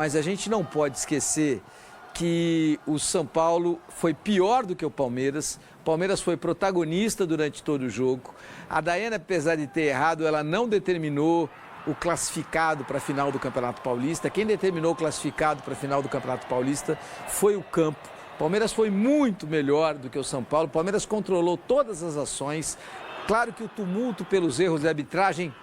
Mas a gente não pode esquecer que o São Paulo foi pior do que o Palmeiras. O Palmeiras foi protagonista durante todo o jogo. A Daiane, apesar de ter errado, ela não determinou o classificado para a final do Campeonato Paulista. Quem determinou o classificado para a final do Campeonato Paulista foi o campo. O Palmeiras foi muito melhor do que o São Paulo. O Palmeiras controlou todas as ações. Claro que o tumulto pelos erros de arbitragem,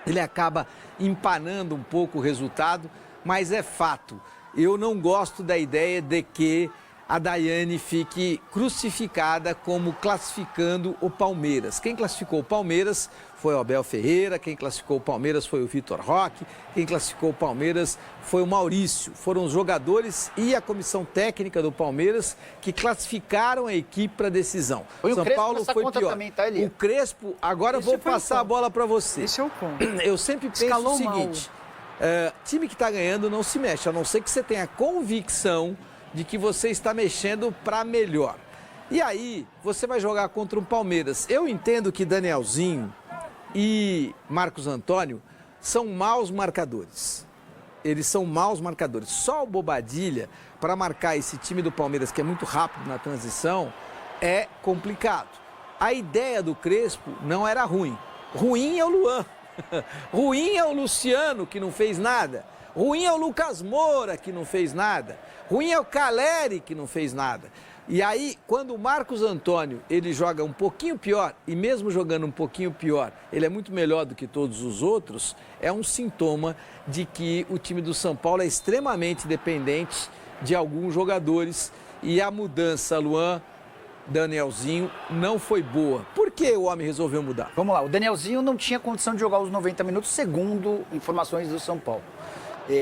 ele acaba empanando um pouco o resultado, mas é fato. Eu não gosto da ideia de que a Daiane fique crucificada como classificando o Palmeiras. Quem classificou o Palmeiras foi o Abel Ferreira, quem classificou o Palmeiras foi o Vitor Roque, quem classificou o Palmeiras foi o Maurício. Foram os jogadores e a comissão técnica do Palmeiras que classificaram a equipe para a decisão. Foi São o Crespo Paulo nessa foi conta pior. também, tá, Elia? O Crespo, agora eu vou passar a bola para você. Esse é o ponto. Eu sempre penso Escalou o seguinte, time que está ganhando não se mexe, a não ser que você tenha convicção de que você está mexendo para melhor. E aí, você vai jogar contra um Palmeiras. Eu entendo que Danielzinho e Marcos Antônio são maus marcadores. Eles são maus marcadores. Só o Bobadilha, para marcar esse time do Palmeiras, que é muito rápido na transição, é complicado. A ideia do Crespo não era ruim. Ruim é o Luan. Ruim é o Luciano, que não fez nada. Ruim é o Lucas Moura, que não fez nada. Ruim é o Caleri, que não fez nada. E aí, quando o Marcos Antônio, ele joga um pouquinho pior, e mesmo jogando um pouquinho pior, ele é muito melhor do que todos os outros, é um sintoma de que o time do São Paulo é extremamente dependente de alguns jogadores. E a mudança, Luan, Danielzinho, não foi boa. Por que o homem resolveu mudar? Vamos lá, o Danielzinho não tinha condição de jogar os 90 minutos, segundo informações do São Paulo.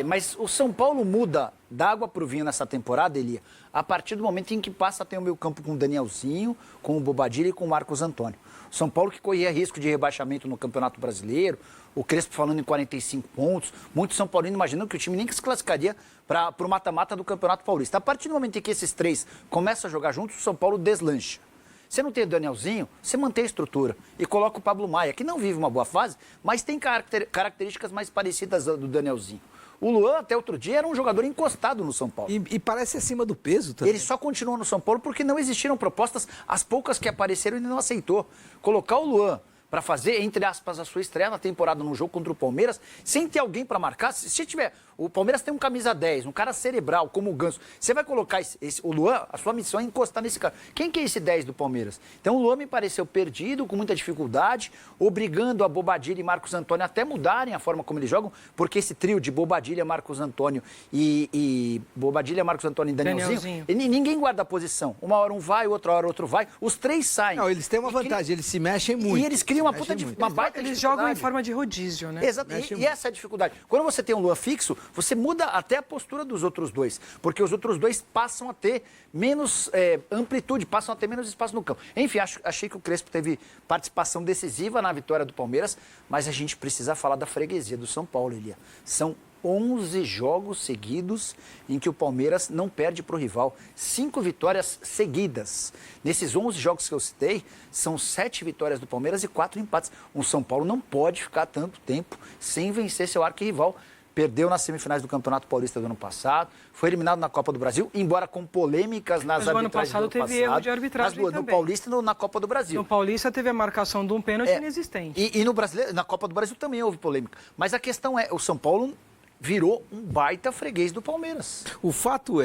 Mas o São Paulo muda da água para o vinho nessa temporada, Elia, a partir do momento em que passa a ter o meio campo com o Danielzinho, com o Bobadilha e com o Marcos Antônio. O São Paulo que corria risco de rebaixamento no Campeonato Brasileiro, o Crespo falando em 45 pontos, muitos São Paulinos imaginando que o time nem se classificaria para o mata-mata do Campeonato Paulista. A partir do momento em que esses três começam a jogar juntos, o São Paulo deslancha. Você não tem o Danielzinho, você mantém a estrutura e coloca o Pablo Maia, que não vive uma boa fase, mas tem características mais parecidas do Danielzinho. O Luan, até outro dia, era um jogador encostado no São Paulo. E parece acima do peso também. Ele só continuou no São Paulo porque não existiram propostas, as poucas que apareceram ele não aceitou. Colocar o Luan para fazer, entre aspas, a sua estreia na temporada num jogo contra o Palmeiras, sem ter alguém para marcar, se tiver... O Palmeiras tem um camisa 10, um cara cerebral, como o Ganso. Você vai colocar o Luan, a sua missão é encostar nesse cara. Quem que é esse 10 do Palmeiras? Então o Luan me pareceu perdido, com muita dificuldade, obrigando a Bobadilha e Marcos Antônio até mudarem a forma como eles jogam, porque esse trio de Bobadilha, Marcos Antônio e Bobadilha, Marcos Antônio e Danielzinho, ninguém guarda a posição. Uma hora um vai, outra hora outro vai. Os três saem. Não, eles têm uma vantagem, eles se mexem muito. E eles criam uma baita dificuldade. Eles jogam em forma de rodízio, né? Exato. E essa é a dificuldade. Quando você tem um Luan fixo, você muda até a postura dos outros dois, porque os outros dois passam a ter menos amplitude, passam a ter menos espaço no campo. Enfim, achei que o Crespo teve participação decisiva na vitória do Palmeiras, mas a gente precisa falar da freguesia do São Paulo, Elia. São 11 jogos seguidos em que o Palmeiras não perde para o rival. 5 vitórias seguidas. Nesses 11 jogos que eu citei, são 7 vitórias do Palmeiras e 4 empates. O São Paulo não pode ficar tanto tempo sem vencer seu arquirrival. Perdeu nas semifinais do Campeonato Paulista do ano passado, foi eliminado na Copa do Brasil, embora com polêmicas nas arbitragens do ano passado. Teve erro de arbitragem no Paulista e na Copa do Brasil. No Paulista teve a marcação de um pênalti inexistente. E no Brasileiro, na Copa do Brasil também houve polêmica. Mas a questão é, o São Paulo virou um baita freguês do Palmeiras. O fato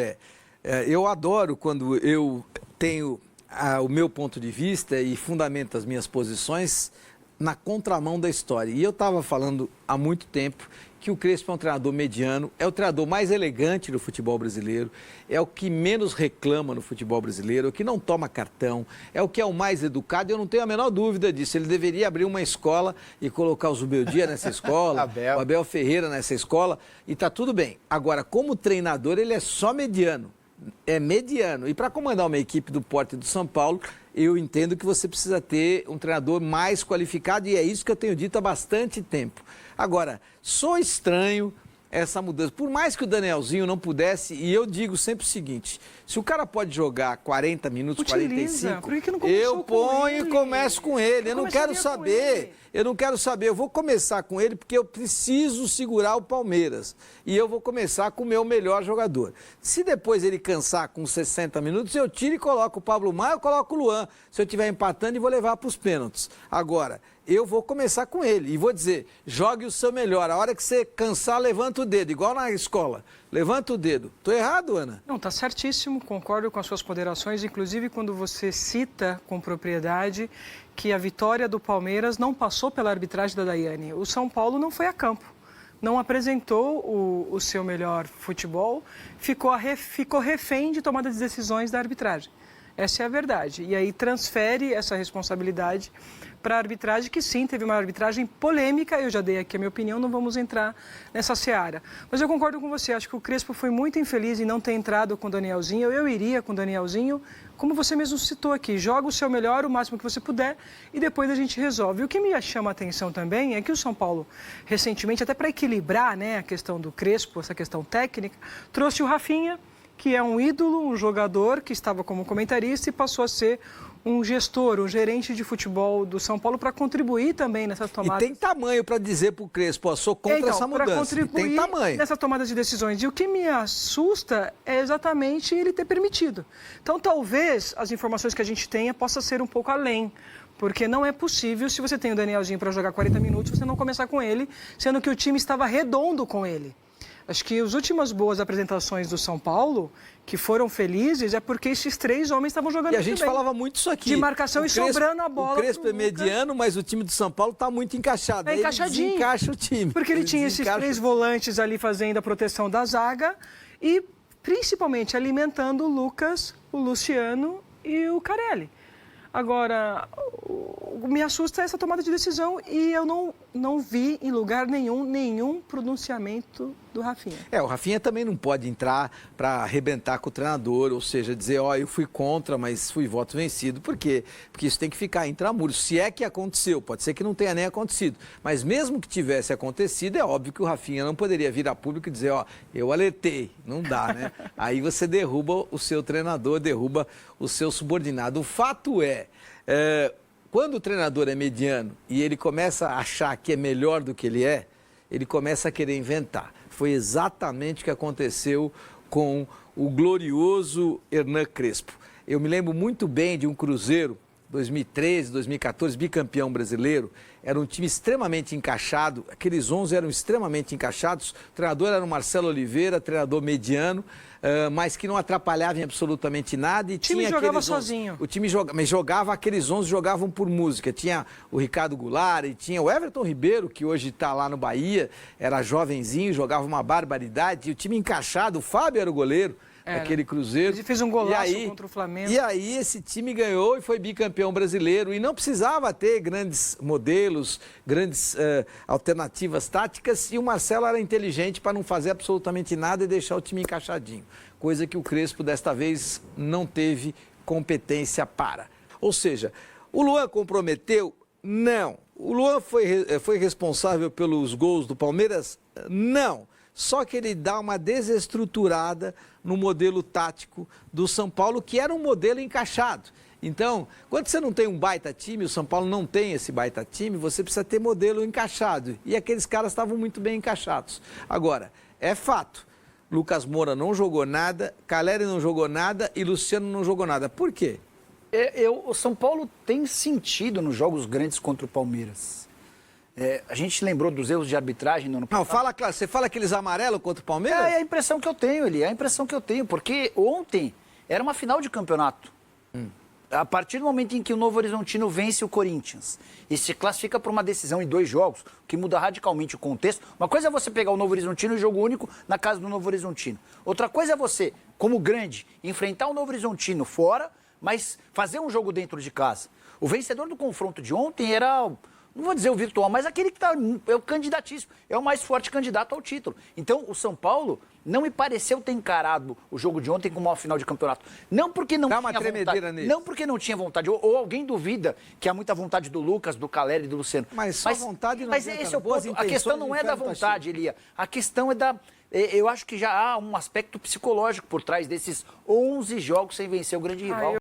eu adoro quando eu tenho o meu ponto de vista e fundamento as minhas posições na contramão da história. E eu estava falando há muito tempo que o Crespo é um treinador mediano, é o treinador mais elegante do futebol brasileiro, é o que menos reclama no futebol brasileiro, é o que não toma cartão, é o que é o mais educado, e eu não tenho a menor dúvida disso. Ele deveria abrir uma escola e colocar o Zubeldia nessa escola, o Abel Ferreira nessa escola, e tá tudo bem. Agora, como treinador, ele é só mediano. É mediano. E para comandar uma equipe do porte do São Paulo, eu entendo que você precisa ter um treinador mais qualificado, e é isso que eu tenho dito há bastante tempo. Agora, sou estranho essa mudança. Por mais que o Danielzinho não pudesse, e eu digo sempre o seguinte, se o cara pode jogar 40 minutos, 45, Por que não eu ponho e começo com ele. Eu não quero saber. Eu não quero saber, eu vou começar com ele porque eu preciso segurar o Palmeiras. E eu vou começar com o meu melhor jogador. Se depois ele cansar com 60 minutos, eu tiro e coloco o Pablo Maia, eu coloco o Luan. Se eu estiver empatando, e vou levar para os pênaltis. Agora, eu vou começar com ele e vou dizer, jogue o seu melhor. A hora que você cansar, levanta o dedo, igual na escola. Levanta o dedo. Tô errado, Ana? Não, tá certíssimo, concordo com as suas ponderações, inclusive quando você cita com propriedade que a vitória do Palmeiras não passou pela arbitragem da Daiane. O São Paulo não foi a campo, não apresentou o seu melhor futebol, ficou refém de tomada de decisões da arbitragem. Essa é a verdade. E aí transfere essa responsabilidade para a arbitragem, que sim, teve uma arbitragem polêmica. Eu já dei aqui a minha opinião, não vamos entrar nessa seara. Mas eu concordo com você, acho que o Crespo foi muito infeliz em não ter entrado com o Danielzinho. Eu iria com o Danielzinho, como você mesmo citou aqui, joga o seu melhor, o máximo que você puder, e depois a gente resolve. O que me chama a atenção também é que o São Paulo, recentemente, até para equilibrar, né, a questão do Crespo, essa questão técnica, trouxe o Rafinha, que é um ídolo, um jogador que estava como comentarista e passou a ser um gestor, um gerente de futebol do São Paulo para contribuir também nessa tomada. E tem tamanho para dizer para o Crespo, ó, sou contra essa mudança. Para contribuir tem tamanho nessa tomada de decisões. E o que me assusta é exatamente ele ter permitido. Então, talvez as informações que a gente tenha possa ser um pouco além. Porque não é possível, se você tem o Danielzinho para jogar 40 minutos, você não começar com ele, sendo que o time estava redondo com ele. Acho que as últimas boas apresentações do São Paulo, que foram felizes, é porque esses três homens estavam jogando muito bem. E a gente falava muito isso aqui. De marcação e sobrando a bola. O Crespo é mediano, mas o time do São Paulo está muito encaixado. É encaixadinho. Ele desencaixa o time. Porque ele tinha esses três volantes ali fazendo a proteção da zaga e, principalmente, alimentando o Lucas, o Luciano e o Carelli. Agora, me assusta essa tomada de decisão e eu não vi em lugar nenhum pronunciamento do Rafinha. O Rafinha também não pode entrar para arrebentar com o treinador, ou seja, dizer, eu fui contra, mas fui voto vencido. Por quê? Porque isso tem que ficar intramuros. Se é que aconteceu, pode ser que não tenha nem acontecido, mas mesmo que tivesse acontecido, é óbvio que o Rafinha não poderia vir a público e dizer, eu alertei. Não dá, né? Aí você derruba o seu treinador, derruba o seu subordinado. O fato quando o treinador é mediano e ele começa a achar que é melhor do que ele começa a querer inventar. Foi exatamente o que aconteceu com o glorioso Hernan Crespo. Eu me lembro muito bem de um Cruzeiro, 2013, 2014, bicampeão brasileiro. Era um time extremamente encaixado, aqueles 11 eram extremamente encaixados. O treinador era o Marcelo Oliveira, treinador mediano, mas que não atrapalhava em absolutamente nada. E o time jogava sozinho. O time jogava, aqueles 11 jogavam por música. Tinha o Ricardo Goulart e tinha o Everton Ribeiro, que hoje está lá no Bahia, era jovenzinho, jogava uma barbaridade. E o time encaixado, o Fábio era o goleiro. Aquele Cruzeiro. Ele fez um golaço contra o Flamengo. E aí esse time ganhou e foi bicampeão brasileiro. E não precisava ter grandes modelos, grandes alternativas táticas. E o Marcelo era inteligente para não fazer absolutamente nada e deixar o time encaixadinho. Coisa que o Crespo desta vez não teve competência para. Ou seja, o Luan comprometeu? Não. O Luan foi responsável pelos gols do Palmeiras? Não. Só que ele dá uma desestruturada no modelo tático do São Paulo, que era um modelo encaixado. Então, quando você não tem um baita time, o São Paulo não tem esse baita time, você precisa ter modelo encaixado. E aqueles caras estavam muito bem encaixados. Agora, é fato, Lucas Moura não jogou nada, Caleri não jogou nada e Luciano não jogou nada. Por quê? O São Paulo tem sentido nos jogos grandes contra o Palmeiras. A gente lembrou dos erros de arbitragem no ano passado. Não, fala claro, você fala aqueles amarelos contra o Palmeiras? É a impressão que eu tenho, Eli, é a impressão que eu tenho, porque ontem era uma final de campeonato. A partir do momento em que o Novo Horizontino vence o Corinthians e se classifica para uma decisão em 2 jogos, o que muda radicalmente o contexto. Uma coisa é você pegar o Novo Horizontino e jogo único na casa do Novo Horizontino. Outra coisa é você, como grande, enfrentar o Novo Horizontino fora, mas fazer um jogo dentro de casa. O vencedor do confronto de ontem era... Não vou dizer o virtual, mas aquele que é o candidatíssimo, é o mais forte candidato ao título. Então, o São Paulo não me pareceu ter encarado o jogo de ontem como uma final de campeonato. Não porque não tinha vontade, não porque não tinha vontade, ou alguém duvida que há muita vontade do Lucas, do Caleri e do Luciano. Mas vontade não. Mas esse é o ponto. A questão não é da vontade, Elia. A questão é da... Eu acho que já há um aspecto psicológico por trás desses 11 jogos sem vencer o grande rival.